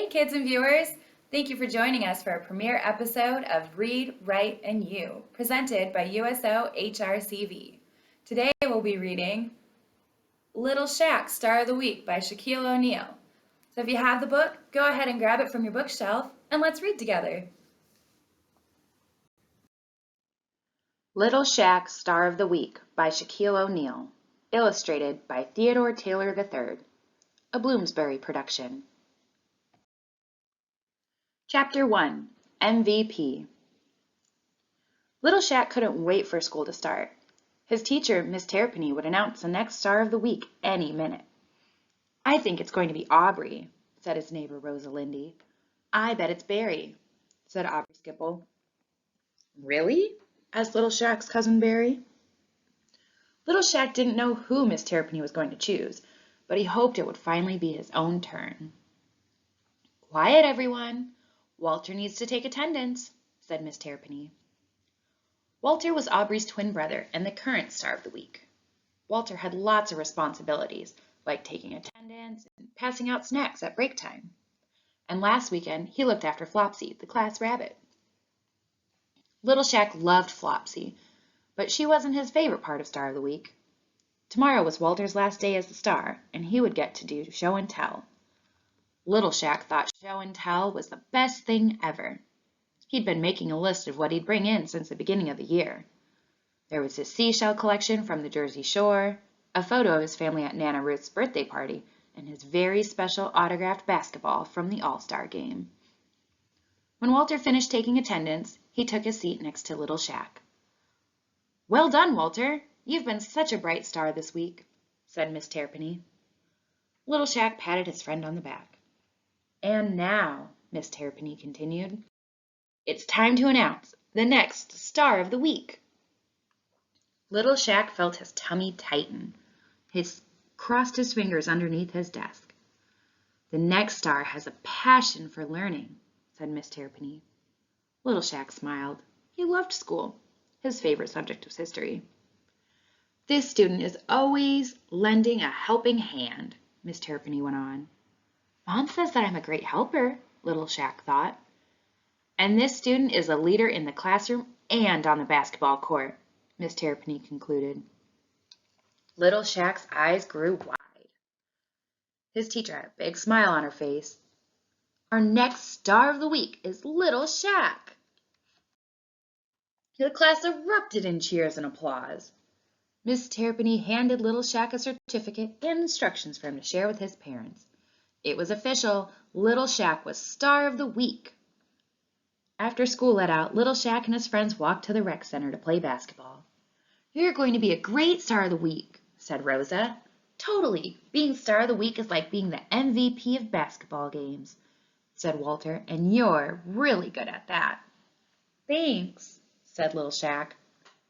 Hey kids and viewers! Thank you for joining us for a premiere episode of Read, Write, and You, presented by USOHRCV. Today we'll be reading Little Shaq Star of the Week by Shaquille O'Neal. So if you have the book, go ahead and grab it from your bookshelf and let's read together. Little Shaq Star of the Week by Shaquille O'Neal, illustrated by Theodore Taylor III, a Bloomsbury production. Chapter 1, MVP. Little Shaq couldn't wait for school to start. His teacher, Miss Terrapini, would announce the next Star of the Week any minute. "I think it's going to be Aubrey," said his neighbor Rosa Lindy. "I bet it's Barry," said Aubrey Skipple. "Really?" asked Little Shaq's cousin Barry. Little Shaq didn't know who Miss Terrapini was going to choose, but he hoped it would finally be his own turn. "Quiet, everyone. Walter needs to take attendance," said Miss Terrapini. Walter was Aubrey's twin brother and the current Star of the Week. Walter had lots of responsibilities, like taking attendance and passing out snacks at break time. And last weekend, he looked after Flopsy, the class rabbit. Little Shaq loved Flopsy, but she wasn't his favorite part of Star of the Week. Tomorrow was Walter's last day as the star, and he would get to do show and tell. Little Shaq thought show and tell was the best thing ever. He'd been making a list of what he'd bring in since the beginning of the year. There was his seashell collection from the Jersey Shore, a photo of his family at Nana Ruth's birthday party, and his very special autographed basketball from the All-Star game. When Walter finished taking attendance, he took his seat next to Little Shaq. "Well done, Walter. You've been such a bright star this week," said Miss Terrapini. Little Shaq patted his friend on the back. "And now," Miss Terrapini continued, "it's time to announce the next Star of the Week." Little Shaq felt his tummy tighten. He crossed his fingers underneath his desk. "The next star has a passion for learning," said Miss Terrapini. Little Shaq smiled. He loved school. His favorite subject was history. "This student is always lending a helping hand," Miss Terrapini went on. "Mom says that I'm a great helper," Little Shaq thought. "And this student is a leader in the classroom and on the basketball court," Miss Terrapini concluded. Little Shaq's eyes grew wide. His teacher had a big smile on her face. "Our next Star of the Week is Little Shaq." The class erupted in cheers and applause. Miss Terrapini handed Little Shaq a certificate and instructions for him to share with his parents. It was official. Little Shaq was Star of the Week. After school let out, Little Shaq and his friends walked to the rec center to play basketball. "You're going to be a great Star of the Week," said Rosa. "Totally. Being Star of the Week is like being the MVP of basketball games," said Walter, "and you're really good at that." "Thanks," said Little Shaq,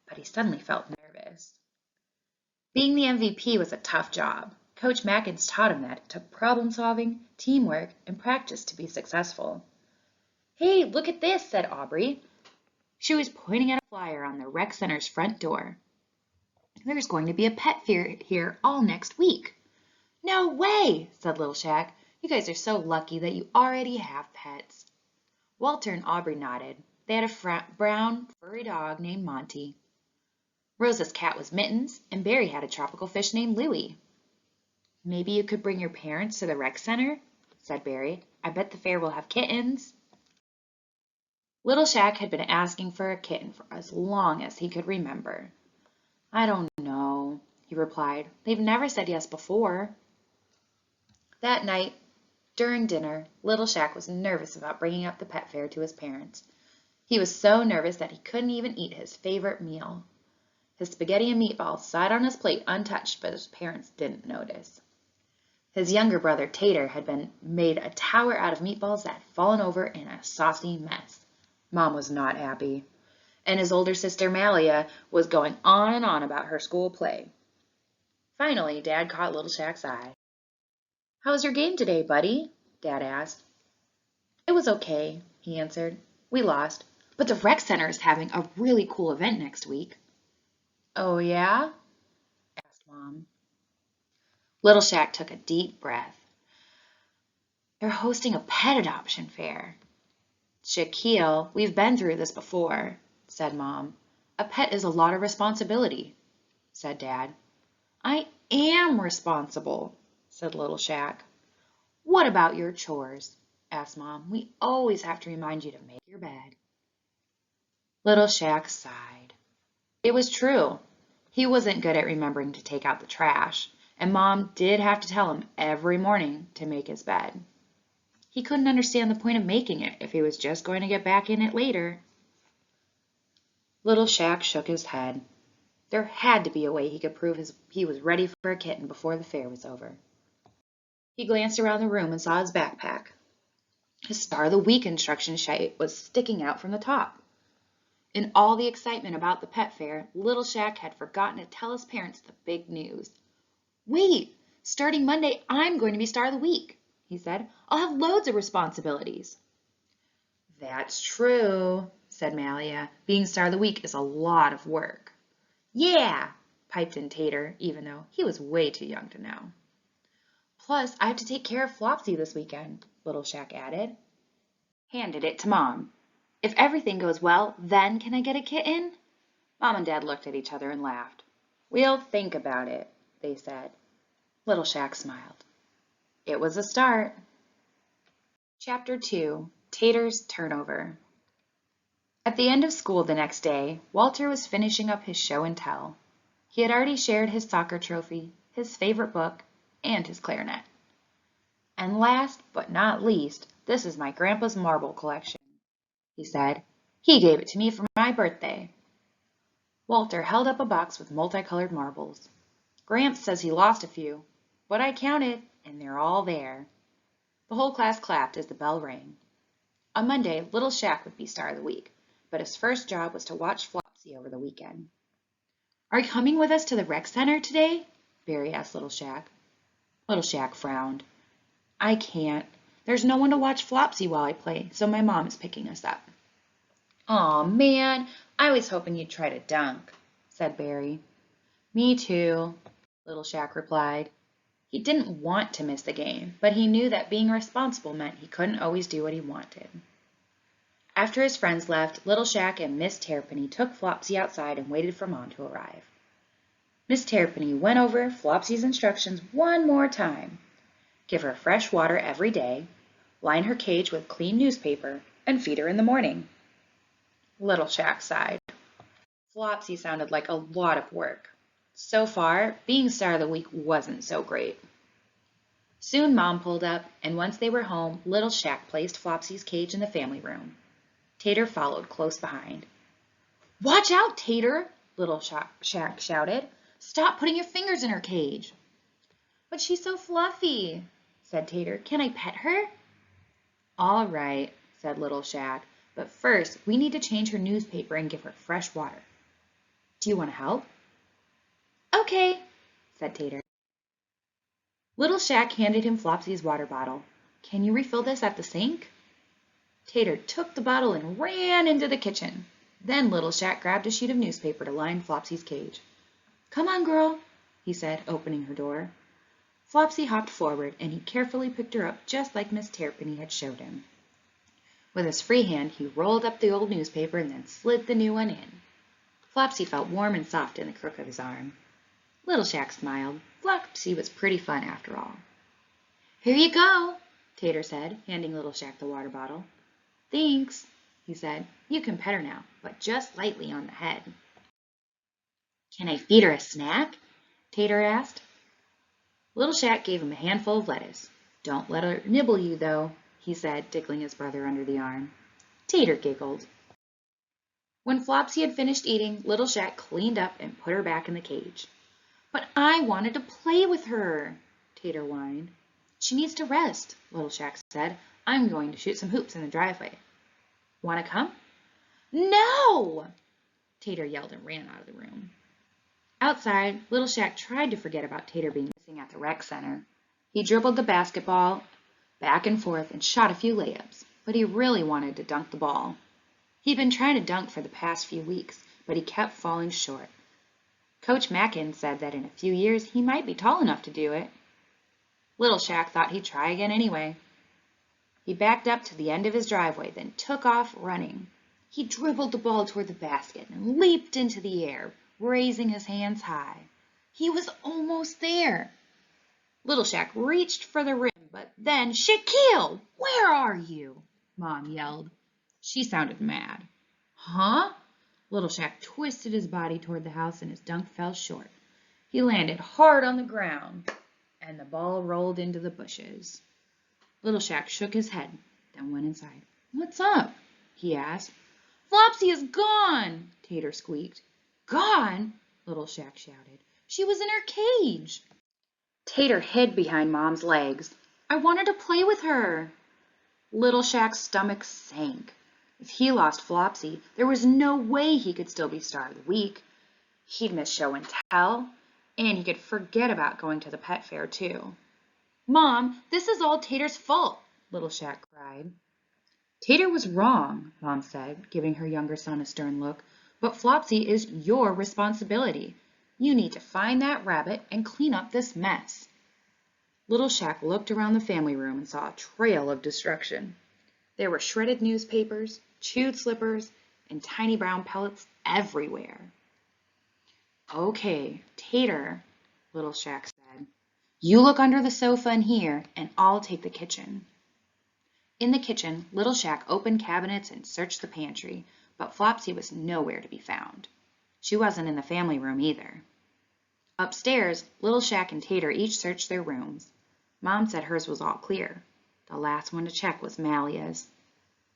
but he suddenly felt nervous. Being the MVP was a tough job. Coach Mackins taught him that it took problem solving, teamwork, and practice to be successful. "Hey, look at this," said Aubrey. She was pointing at a flyer on the rec center's front door. "There's going to be a pet fair here all next week." "No way," said Little Shaq. "You guys are so lucky that you already have pets." Walter and Aubrey nodded. They had a brown, furry dog named Monty. Rosa's cat was Mittens, and Barry had a tropical fish named Louie. "Maybe you could bring your parents to the rec center," said Barry. "I bet the fair will have kittens." Little Shaq had been asking for a kitten for as long as he could remember. "I don't know," he replied. "They've never said yes before." That night, during dinner, Little Shaq was nervous about bringing up the pet fair to his parents. He was so nervous that he couldn't even eat his favorite meal. His spaghetti and meatballs sat on his plate untouched, but his parents didn't notice. His younger brother, Tater, had been made a tower out of meatballs that had fallen over in a saucy mess. Mom was not happy. And his older sister, Malia, was going on and on about her school play. Finally, Dad caught Little Shaq's eye. "How was your game today, buddy?" Dad asked. "It was okay," he answered. "We lost, but the rec center is having a really cool event next week." "Oh, yeah?" asked Mom. Little Shaq took a deep breath. There hosting a pet adoption fair. Shaquille, we've been through this before, said Mom. A pet is a lot of responsibility, said Dad. I am responsible, said Little Shaq. What about your chores? Asked Mom. We always have to remind you to make your bed. Little Shaq sighed. It was true. He wasn't good at remembering to take out the trash, and Mom did have to tell him every morning to make his bed. He couldn't understand the point of making it if he was just going to get back in it later. Little Shaq shook his head. There had to be a way he could prove he was ready for a kitten before the fair was over. He glanced around the room and saw his backpack. His Star of the Week instruction sheet was sticking out from the top. In all the excitement about the pet fair, Little Shaq had forgotten to tell his parents the big news. Wait, starting Monday, I'm going to be Star of the Week, he said. I'll have loads of responsibilities. That's true, said Malia. Being Star of the Week is a lot of work. Yeah, piped in Tater, even though he was way too young to know. Plus, I have to take care of Flopsy this weekend, Little Shaq added. Handed it to Mom. If everything goes well, then can I get a kitten? Mom and Dad looked at each other and laughed. We'll think about it, they said. Little Shaq smiled. It was a start. Chapter 2, Tater's Turnover. At the end of school the next day, Walter was finishing up his show and tell. He had already shared his soccer trophy, his favorite book, and his clarinet. And last but not least, this is my grandpa's marble collection, he said. He gave it to me for my birthday. Walter held up a box with multicolored marbles. Gramps says he lost a few, but I counted, and they're all there. The whole class clapped as the bell rang. On Monday, Little Shaq would be Star of the Week, but his first job was to watch Flopsy over the weekend. Are you coming with us to the rec center today? Barry asked Little Shaq. Little Shaq frowned. I can't. There's no one to watch Flopsy while I play, so my mom is picking us up. Aw, man, I was hoping you'd try to dunk, said Barry. Me too, Little Shaq replied. He didn't want to miss the game, but he knew that being responsible meant he couldn't always do what he wanted. After his friends left, Little Shaq and Miss Terrapiny took Flopsy outside and waited for Mom to arrive. Miss Terrapiny went over Flopsy's instructions one more time. Give her fresh water every day, line her cage with clean newspaper, and feed her in the morning. Little Shaq sighed. Flopsy sounded like a lot of work. So far, being Star of the Week wasn't so great. Soon Mom pulled up, and once they were home, Little Shaq placed Flopsy's cage in the family room. Tater followed close behind. Watch out, Tater, Little Shaq shouted. Stop putting your fingers in her cage. But she's so fluffy, said Tater. Can I pet her? All right, said Little Shaq, but first we need to change her newspaper and give her fresh water. Do you want to help? Okay, said Tater. Little Shaq handed him Flopsy's water bottle. Can you refill this at the sink? Tater took the bottle and ran into the kitchen. Then Little Shaq grabbed a sheet of newspaper to line Flopsy's cage. Come on, girl, he said, opening her door. Flopsy hopped forward, and he carefully picked her up just like Miss Terrapiny had showed him. With his free hand, he rolled up the old newspaper and then slid the new one in. Flopsy felt warm and soft in the crook of his arm. Little Shaq smiled. Flopsy was pretty fun after all. Here you go, Tater said, handing Little Shaq the water bottle. Thanks, he said. You can pet her now, but just lightly on the head. Can I feed her a snack? Tater asked. Little Shaq gave him a handful of lettuce. Don't let her nibble you, though, he said, tickling his brother under the arm. Tater giggled. When Flopsy had finished eating, Little Shaq cleaned up and put her back in the cage. But I wanted to play with her, Tater whined. She needs to rest, Little Shaq said. I'm going to shoot some hoops in the driveway. Want to come? No! Tater yelled and ran out of the room. Outside, Little Shaq tried to forget about Tater being missing at the rec center. He dribbled the basketball back and forth and shot a few layups, but he really wanted to dunk the ball. He'd been trying to dunk for the past few weeks, but he kept falling short. Coach Mackin said that in a few years he might be tall enough to do it. Little Shaq thought he'd try again anyway. He backed up to the end of his driveway, then took off running. He dribbled the ball toward the basket and leaped into the air, raising his hands high. He was almost there. Little Shaq reached for the rim, but then, "Shaquille, where are you?" Mom yelled. She sounded mad. "Huh?" Little Shaq twisted his body toward the house and his dunk fell short. He landed hard on the ground, and the ball rolled into the bushes. Little Shaq shook his head, then went inside. "What's up?" he asked. "Flopsy is gone!" Tater squeaked. "Gone?" Little Shaq shouted. "She was in her cage." Tater hid behind Mom's legs. "I wanted to play with her." Little Shaq's stomach sank. If he lost Flopsy, there was no way he could still be Star of the Week. He'd miss show and tell, and he could forget about going to the pet fair, too. "Mom, this is all Tater's fault," Little Shaq cried. "Tater was wrong," Mom said, giving her younger son a stern look, "but Flopsy is your responsibility. You need to find that rabbit and clean up this mess." Little Shaq looked around the family room and saw a trail of destruction. There were shredded newspapers, chewed slippers, and tiny brown pellets everywhere. "Okay, Tater," Little Shaq said, "you look under the sofa in here, and I'll take the kitchen." In the kitchen, Little Shaq opened cabinets and searched the pantry, but Flopsy was nowhere to be found. She wasn't in the family room either. Upstairs, Little Shaq and Tater each searched their rooms. Mom said hers was all clear. The last one to check was Malia's.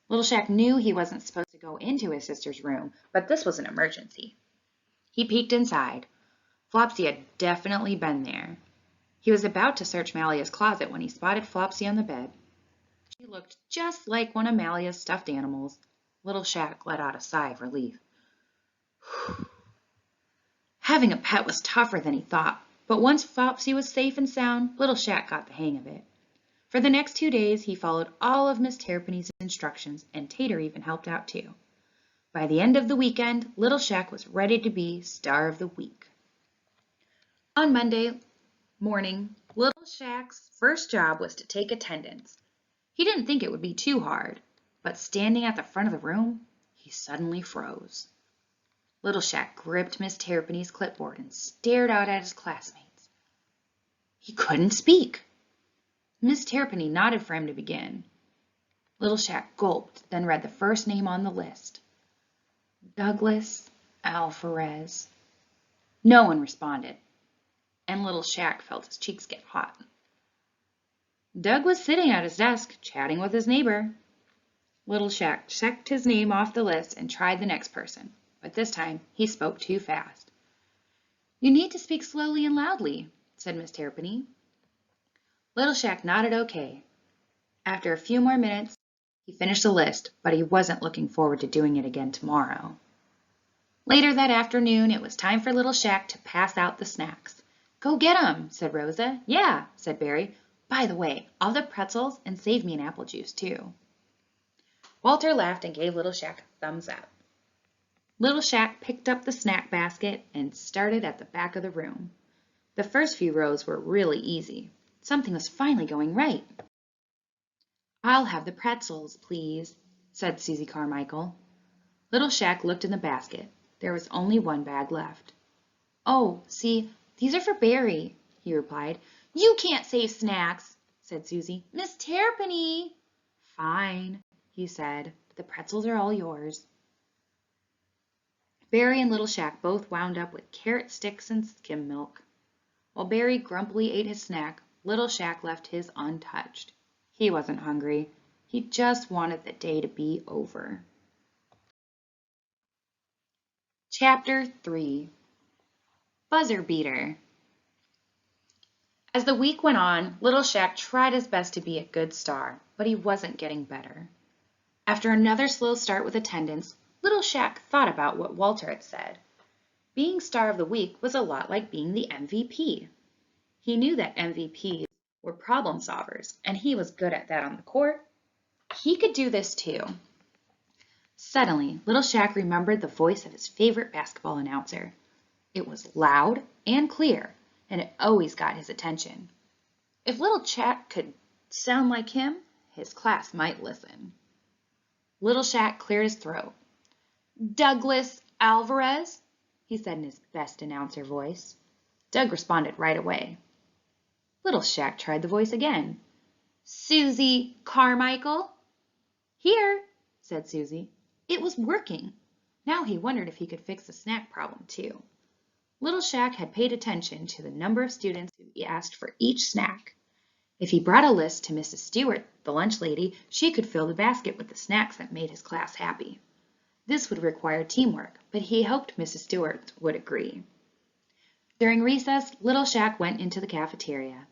Little Shaq knew he wasn't supposed to go into his sister's room, but this was an emergency. He peeked inside. Flopsy had definitely been there. He was about to search Malia's closet when he spotted Flopsy on the bed. She looked just like one of Malia's stuffed animals. Little Shaq let out a sigh of relief. Having a pet was tougher than he thought, but once Flopsy was safe and sound, Little Shaq got the hang of it. For the next 2 days, he followed all of Miss Terrapin's instructions, and Tater even helped out too. By the end of the weekend, Little Shaq was ready to be Star of the Week. On Monday morning, Little Shaq's first job was to take attendance. He didn't think it would be too hard, but standing at the front of the room, he suddenly froze. Little Shaq gripped Miss Terrapin's clipboard and stared out at his classmates. He couldn't speak. Miss Terrapin nodded for him to begin. Little Shaq gulped, then read the first name on the list. Douglas Alvarez. No one responded, and Little Shaq felt his cheeks get hot. Doug was sitting at his desk, chatting with his neighbor. Little Shaq checked his name off the list and tried the next person, but this time he spoke too fast. "You need to speak slowly and loudly," said Miss Terrapin. Little Shaq nodded okay. After a few more minutes, he finished the list, but he wasn't looking forward to doing it again tomorrow. Later that afternoon, it was time for Little Shaq to pass out the snacks. "Go get 'em," said Rosa. "Yeah," said Barry. "By the way, all the pretzels and save me an apple juice, too." Walter laughed and gave Little Shaq a thumbs up. Little Shaq picked up the snack basket and started at the back of the room. The first few rows were really easy. Something was finally going right. "I'll have the pretzels, please," said Susie Carmichael. Little Shaq looked in the basket. There was only one bag left. "Oh, see, these are for Barry," he replied. "You can't save snacks," said Susie. "Miss Terrapin." "Fine," he said. "The pretzels are all yours." Barry and Little Shaq both wound up with carrot sticks and skim milk. While Barry grumpily ate his snack, Little Shaq left his untouched. He wasn't hungry. He just wanted the day to be over. Chapter 3. Buzzer Beater. As the week went on, Little Shaq tried his best to be a good star, but he wasn't getting better. After another slow start with attendance, Little Shaq thought about what Walter had said. Being Star of the Week was a lot like being the MVP. He knew that MVPs were problem solvers, and he was good at that on the court. He could do this too. Suddenly, Little Shaq remembered the voice of his favorite basketball announcer. It was loud and clear, and it always got his attention. If Little Shaq could sound like him, his class might listen. Little Shaq cleared his throat. "Douglas Alvarez," he said in his best announcer voice. Doug responded right away. Little Shaq tried the voice again. "Susie Carmichael?" "Here," said Susie. It was working. Now he wondered if he could fix the snack problem too. Little Shaq had paid attention to the number of students who asked for each snack. If he brought a list to Mrs. Stewart, the lunch lady, she could fill the basket with the snacks that made his class happy. This would require teamwork, but he hoped Mrs. Stewart would agree. During recess, Little Shaq went into the cafeteria.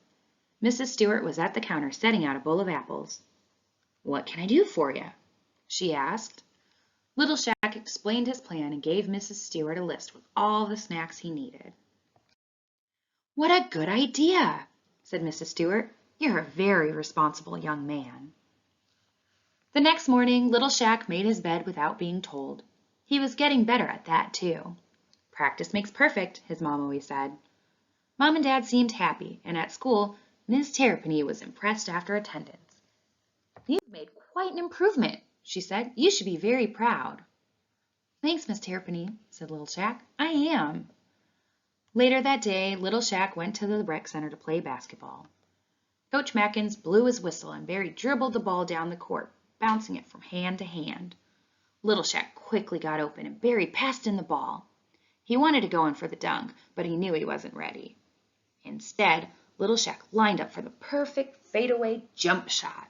Mrs. Stewart was at the counter setting out a bowl of apples. "What can I do for you?" she asked. Little Shaq explained his plan and gave Mrs. Stewart a list with all the snacks he needed. "What a good idea," said Mrs. Stewart. "You're a very responsible young man." The next morning, Little Shaq made his bed without being told. He was getting better at that, too. Practice makes perfect, his mom always said. Mom and Dad seemed happy, and at school, Miss Terrapini was impressed after attendance. "You've made quite an improvement," she said. "You should be very proud." "Thanks, Miss Terrapini," said Little Shaq. "I am." Later that day, Little Shaq went to the rec center to play basketball. Coach Mackins blew his whistle and Barry dribbled the ball down the court, bouncing it from hand to hand. Little Shaq quickly got open and Barry passed in the ball. He wanted to go in for the dunk, but he knew he wasn't ready. Instead, Little Shaq lined up for the perfect fadeaway jump shot.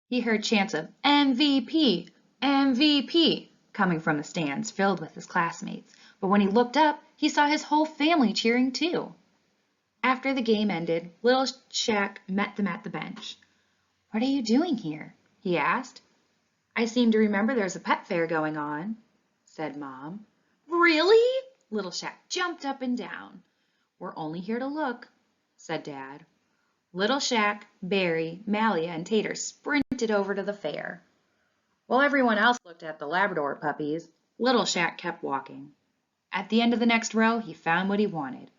He heard chants of "MVP! MVP!" coming from the stands filled with his classmates, but when he looked up, he saw his whole family cheering too. After the game ended, Little Shaq met them at the bench. "What are you doing here?" he asked. "I seem to remember there's a pet fair going on," said Mom. "Really?" Little Shaq jumped up and down. "We're only here to look," said Dad. Little Shaq, Barry, Malia, and Tater sprinted over to the fair. While everyone else looked at the Labrador puppies, Little Shaq kept walking. At the end of the next row, he found what he wanted.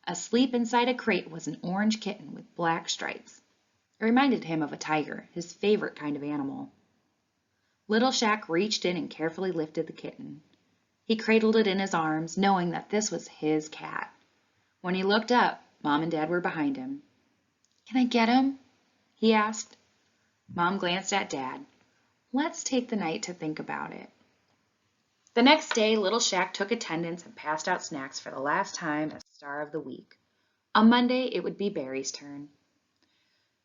Asleep inside a crate was an orange kitten with black stripes. It reminded him of a tiger, his favorite kind of animal. Little Shaq reached in and carefully lifted the kitten. He cradled it in his arms, knowing that this was his cat. When he looked up, Mom and Dad were behind him. "Can I get him?" he asked. Mom glanced at Dad. "Let's take the night to think about it." The next day, Little Shaq took attendance and passed out snacks for the last time as Star of the Week. On Monday, it would be Barry's turn.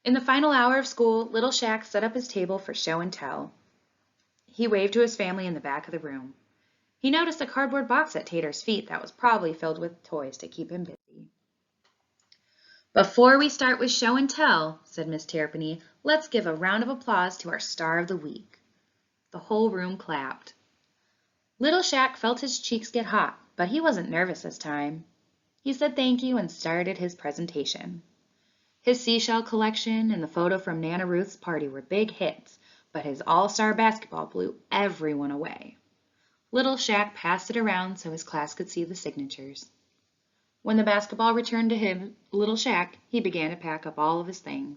In the final hour of school, Little Shaq set up his table for show and tell. He waved to his family in the back of the room. He noticed a cardboard box at Tater's feet that was probably filled with toys to keep him busy. "Before we start with show and tell," said Miss Terrapini, "let's give a round of applause to our Star of the Week." The whole room clapped. Little Shaq felt his cheeks get hot, but he wasn't nervous this time. He said thank you and started his presentation. His seashell collection and the photo from Nana Ruth's party were big hits, but his all-star basketball blew everyone away. Little Shaq passed it around so his class could see the signatures. When the basketball returned to him, Little Shaq, he began to pack up all of his things.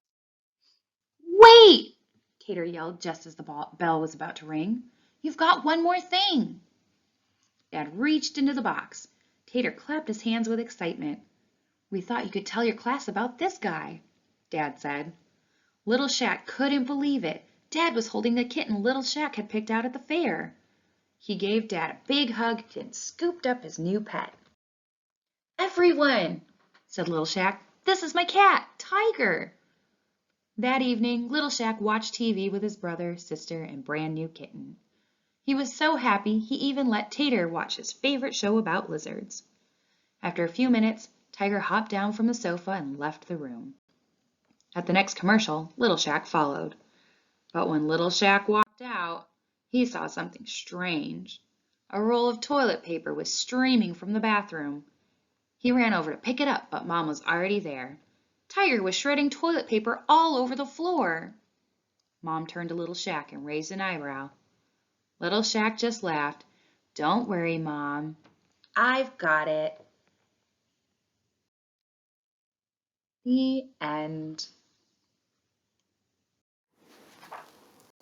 "Wait!" Tater yelled just as the bell was about to ring. "You've got one more thing." Dad reached into the box. Tater clapped his hands with excitement. "We thought you could tell your class about this guy," Dad said. Little Shaq couldn't believe it. Dad was holding the kitten Little Shaq had picked out at the fair. He gave Dad a big hug and scooped up his new pet. "Everyone," said Little Shaq, "this is my cat, Tiger." That evening, Little Shaq watched TV with his brother, sister, and brand new kitten. He was so happy he even let Tater watch his favorite show about lizards. After a few minutes, Tiger hopped down from the sofa and left the room. At the next commercial, Little Shaq followed. But when Little Shaq walked out, he saw something strange. A roll of toilet paper was streaming from the bathroom. He ran over to pick it up, but Mom was already there. Tiger was shredding toilet paper all over the floor. Mom turned to Little Shaq and raised an eyebrow. Little Shaq just laughed. "Don't worry, Mom. I've got it." The end.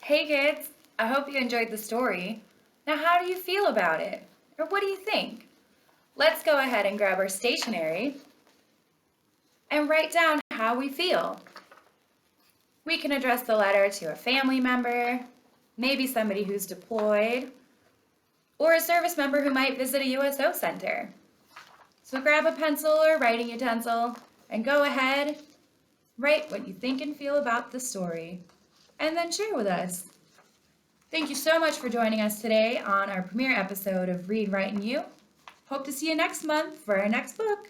Hey kids, I hope you enjoyed the story. Now how do you feel about it? Or what do you think? Let's go ahead and grab our stationery and write down how we feel. We can address the letter to a family member, maybe somebody who's deployed, or a service member who might visit a USO center. So grab a pencil or writing utensil and go ahead, write what you think and feel about the story, and then share with us. Thank you so much for joining us today on our premiere episode of Read, Write, and You. Hope to see you next month for our next book.